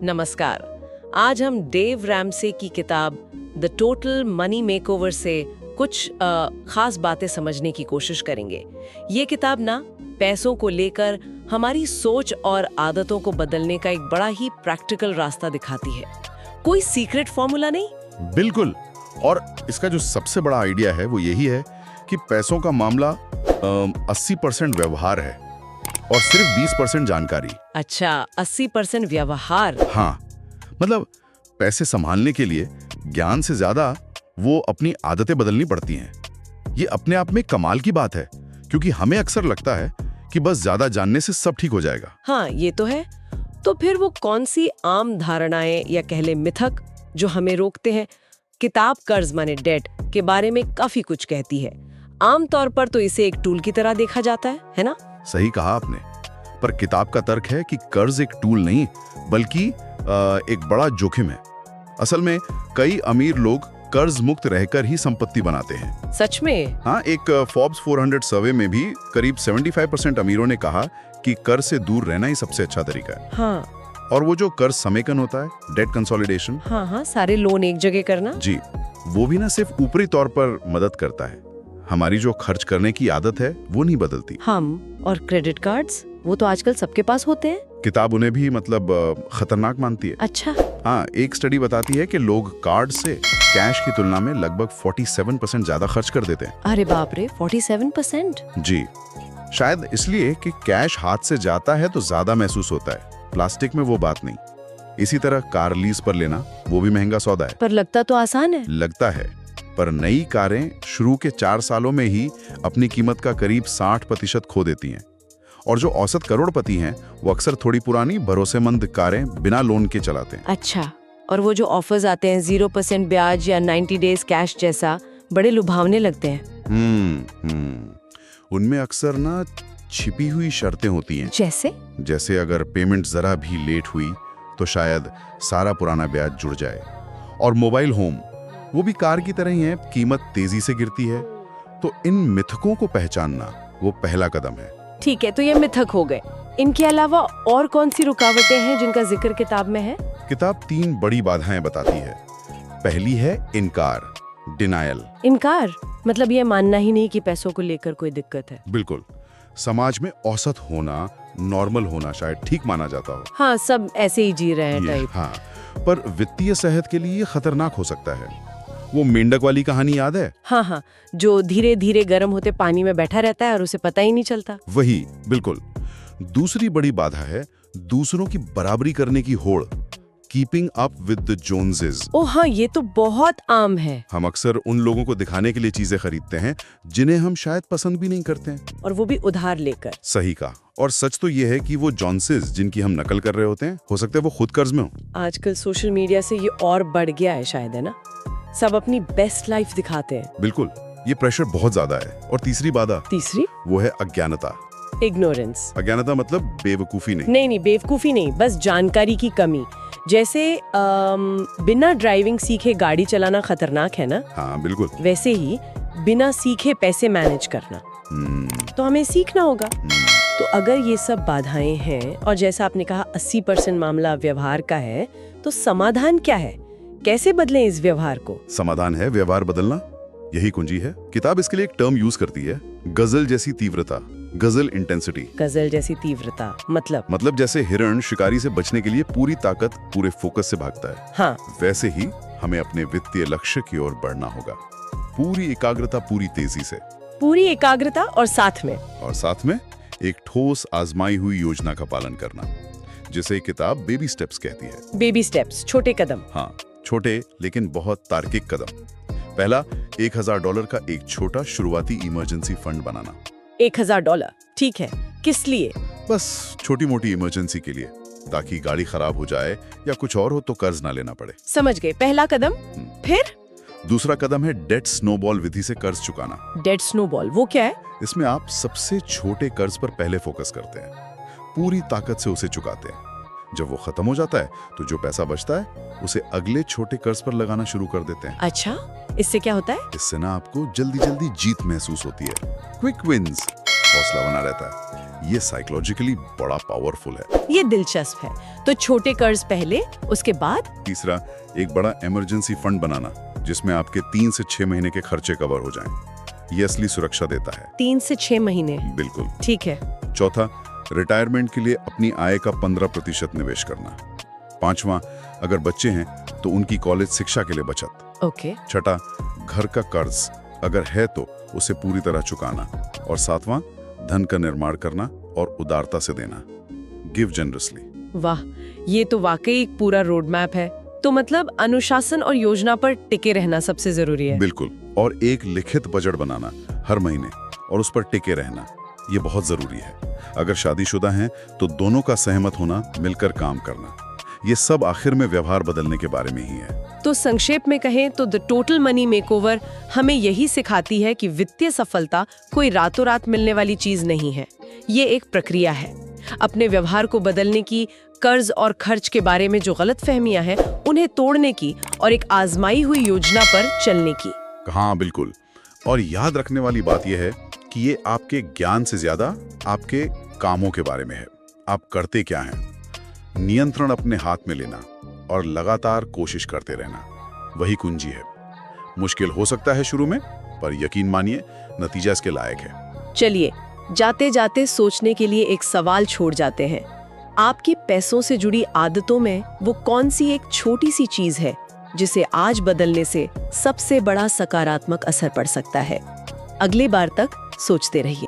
नमस्कार। आज हम डेव रैमसे की किताब द टोटल मनी मेकओवर से कुछ खास बातें समझने की कोशिश करेंगे। ये किताब ना पैसों को लेकर हमारी सोच और आदतों को बदलने का एक बड़ा ही प्रैक्टिकल रास्ता दिखाती है। कोई सीक्रेट फॉर्मूला नहीं। बिल्कुल। और इसका जो सबसे बड़ा आइडिया है वो यही है कि पैसों का मामला 80% व्यवहार है और सिर्फ 20% जानकारी। अच्छा, 80% व्यवहार। हाँ, मतलब पैसे संभालने के लिए ज्ञान से ज्यादा वो अपनी आदतें बदलनी पड़ती हैं। ये अपने आप में कमाल की बात है, क्योंकि हमें अक्सर लगता है कि बस ज्यादा जानने से सब ठीक हो जाएगा। हाँ, ये तो है। तो फिर वो कौन सी आम धारणाएं या कह ले मिथक जो हमें रोकते हैं? किताब कर्ज माने डेट के बारे में काफी कुछ कहती है। आमतौर पर तो इसे एक टूल की तरह देखा जाता है ना? सही कहा आपने। पर किताब का तर्क है कि कर्ज एक टूल नहीं, बल्कि एक बड़ा जोखिम है। असल में कई अमीर लोग कर्ज मुक्त रहकर ही संपत्ति बनाते हैं। सच में? हाँ, एक फोर्ब्स 400 सर्वे में भी करीब 75% अमीरों ने कहा कि कर्ज से दूर रहना ही सबसे अच्छा तरीका है। हाँ। और वो जो कर्ज समेकन होता है, डेट कंसोलिडेशन, हाँ, सारे लोन एक जगह करना। जी, वो भी ना सिर्फ ऊपरी तौर पर मदद करता है। हमारी जो खर्च करने की आदत है वो नहीं बदलती। हम और क्रेडिट कार्ड्स, वो तो आजकल सबके पास होते हैं। किताब उन्हें भी खतरनाक मानती है। अच्छा। हाँ, एक स्टडी बताती है कि लोग कार्ड से कैश की तुलना में लगभग 47% ज्यादा खर्च कर देते हैं। अरे बाप रे, 47%? जी, शायद इसलिए कि कैश हाथ से जाता है तो ज्यादा महसूस होता है, प्लास्टिक में वो बात नहीं। इसी तरह कार लीज पर लेना, वो भी महंगा सौदा है। पर लगता तो आसान है। लगता है, पर नई कारें शुरू के 4 सालों में ही अपनी कीमत का करीब 60% खो देती हैं। और जो औसत करोड़पति हैं, वो अक्सर थोड़ी पुरानी भरोसेमंद कारें बिना लोन के चलाते हैं। अच्छा, और वो जो ऑफर्स आते हैं 0% ब्याज या 90 डेज कैश जैसा, बड़े लुभावने लगते हैं। उनमें अक्सर ना छिपी हुई शर्तें होती हैं। जैसे अगर पेमेंट जरा भी लेट हुई तो शायद सारा पुराना ब्याज जुड़ जाए। और मोबाइल होम, वो भी कार की तरह ही है, कीमत तेजी से गिरती है। तो इन मिथकों को पहचानना वो पहला कदम है। ठीक है, तो ये मिथक हो गए। इनके अलावा और कौन सी रुकावटें हैं जिनका जिक्र किताब में है? किताब 3 बड़ी बाधाएं बताती है। पहली है इनकार, डिनायल। इनकार मतलब ये मानना ही नहीं कि पैसों को लेकर कोई दिक्कत है। बिल्कुल। समाज में औसत होना, नॉर्मल होना शायद ठीक माना जाता हो। हाँ, सब ऐसे ही जी रहे हैं टाइप। हाँ, पर वित्तीय सेहत के लिए खतरनाक हो सकता है। वो मेंढक वाली कहानी याद है? हाँ, जो धीरे धीरे गर्म होते पानी में बैठा रहता है और उसे पता ही नहीं चलता। वही, बिल्कुल। दूसरी बड़ी बाधा है दूसरों की बराबरी करने की होड़, कीपिंग अप विद द जोन्सेस। ओ हाँ, ये तो बहुत आम है। हम अक्सर उन लोगों को दिखाने के लिए चीजें खरीदते हैं जिन्हें हम शायद पसंद भी नहीं करते हैं, और वो भी उधार लेकर। सही कहा। और सच तो ये है कि वो जोन्सेस जिनकी हम नकल कर रहे होते हैं, हो सकता है वो खुद कर्ज में हो। आजकल सोशल मीडिया से ये और बढ़ गया है शायद, है ना? सब अपनी बेस्ट लाइफ दिखाते हैं। बिल्कुल, ये प्रेशर बहुत ज्यादा है। और तीसरी बाधा, तीसरी वो है अज्ञानता। इग्नोरेंस। अज्ञानता मतलब बेवकूफी नहीं। नहीं, बेवकूफी नहीं, बस जानकारी की कमी। जैसे बिना ड्राइविंग सीखे गाड़ी चलाना खतरनाक है ना? हाँ, बिल्कुल। वैसे ही बिना सीखे पैसे मैनेज करना, तो हमें सीखना होगा। तो अगर ये सब बाधाएं हैं और जैसा आपने कहा 80% मामला व्यवहार का है, तो समाधान क्या है? कैसे बदलें इस व्यवहार को? समाधान है व्यवहार बदलना, यही कुंजी है। किताब इसके लिए एक टर्म यूज करती है, गजल जैसी तीव्रता, गजल इंटेंसिटी। गजल जैसी तीव्रता मतलब जैसे हिरण शिकारी से बचने के लिए पूरी ताकत, पूरे फोकस से भागता है। हाँ, वैसे ही हमें अपने वित्तीय लक्ष्य की ओर बढ़ना होगा, पूरी एकाग्रता, पूरी तेजी से। पूरी एकाग्रता और साथ में एक ठोस आजमाई हुई योजना का पालन करना, जिसे किताब बेबी स्टेप्स कहती है। बेबी स्टेप्स, छोटे कदम। हाँ, छोटे लेकिन बहुत तार्किक कदम। पहला, $1000 का एक छोटा शुरुआती इमरजेंसी फंड बनाना। $1000, ठीक है। किस लिए? बस छोटी मोटी इमरजेंसी के लिए, ताकि गाड़ी खराब हो जाए या कुछ और हो तो कर्ज ना लेना पड़े। समझ गए, पहला कदम। फिर दूसरा कदम है डेट स्नोबॉल विधि से कर्ज चुकाना। डेट स्नोबॉल, वो क्या है? इसमें आप सबसे छोटे कर्ज पर पहले फोकस करते हैं, पूरी ताकत से उसे चुकाते हैं। जब वो खत्म हो जाता है तो जो पैसा बचता है उसे अगले छोटे कर्ज पर लगाना शुरू कर देते हैं। अच्छा, इससे क्या होता है? इससे ना आपको जल्दी जल्दी जीत महसूस होती है, क्विक विंस। हौसला बना रहता है। ये साइकोलॉजिकली बड़ा पावरफुल है। ये दिलचस्प है। तो छोटे कर्ज पहले, उसके बाद? तीसरा, एक बड़ा इमरजेंसी फंड बनाना जिसमें आपके 3 से 6 महीने के खर्चे कवर हो जाएं। ये असली सुरक्षा देता है। 3 से 6 महीने? बिल्कुल ठीक है। चौथा, रिटायरमेंट के लिए अपनी आय का 15% निवेश करना। पांचवा, अगर बच्चे हैं तो उनकी कॉलेज शिक्षा के लिए बचत। ओके। छठा, घर का कर्ज अगर है तो उसे पूरी तरह चुकाना। और सातवां, धन का निर्माण करना और उदारता से देना। Give generously. वाह, ये तो वाकई एक पूरा रोड मैप है। तो मतलब अनुशासन और योजना पर टिके रहना सबसे जरूरी है। बिल्कुल। और एक लिखित बजट बनाना हर महीने और उस पर टिके रहना, ये बहुत जरूरी है। अगर शादीशुदा हैं तो दोनों का सहमत होना, मिलकर काम करना, ये सब आखिर में व्यवहार बदलने के बारे में ही है। तो संक्षेप में कहें तो द टोटल मनी मेकओवर हमें यही सिखाती है कि वित्तीय सफलता कोई रातों रात मिलने वाली चीज नहीं है। ये एक प्रक्रिया है। अपने व्यवहार को बदलने की, कर्ज और खर्च के बारे में जो गलतफहमियां हैं उन्हें तोड़ने की और एक आजमाई हुई योजना पर चलने की। हाँ बिल्कुल। और याद रखने वाली बात यह है कि ये आपके ज्ञान से ज्यादा आपके कामों के बारे में है। आप करते क्या हैं? नियंत्रण अपने हाथ में लेना और लगातार कोशिश करते रहना, वही कुंजी है। मुश्किल हो सकता है शुरू में, पर यकीन मानिए नतीजा इसके लायक है। चलिए, जाते जाते सोचने के लिए एक सवाल छोड़ जाते हैं। आपकी पैसों से जुड़ी आदतों में वो कौन सी एक छोटी सी चीज है जिसे आज बदलने से सबसे बड़ा सकारात्मक असर पड़ सकता है? अगली बार तक सोचते रहिए।